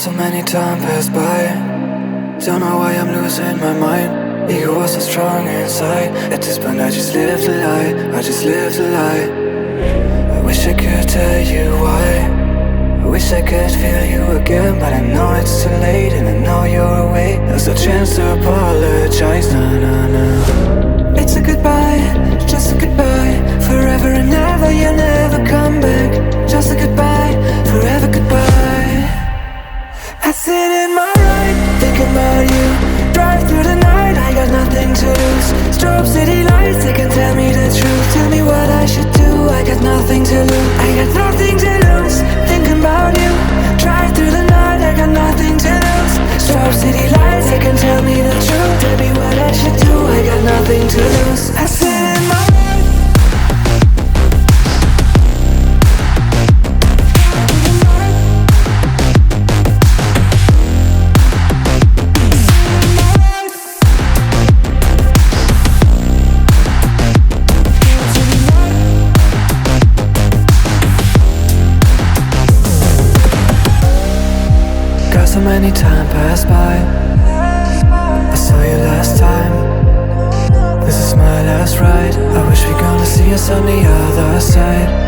So many time passed by. Don't know why I'm losing my mind. Ego was so strong inside. At this point I just lived a lie. I just lived a lie. I wish I could tell you why. I wish I could feel you again, but I know it's too late, and I know you're away. There's no chance to apologize, nah, nah, nah. It's a goodbye, just a goodbye. Forever and ever, you'll never come back. Just a goodbye, forever goodbye. I sit in my ride, thinking about you. Drive through the night, I got nothing to lose. Strobe city lights, they can tell me the truth. Tell me what I should do, I got nothing to lose. I got nothing to lose, thinking about you. Drive through the night, I got nothing to lose. Strobe city lights, they can tell me the truth. Tell me what I should do, I got nothing to lose. I sit in my many time passed by. I saw you last time. This is my last ride. I wish we're gonna see us on the other side.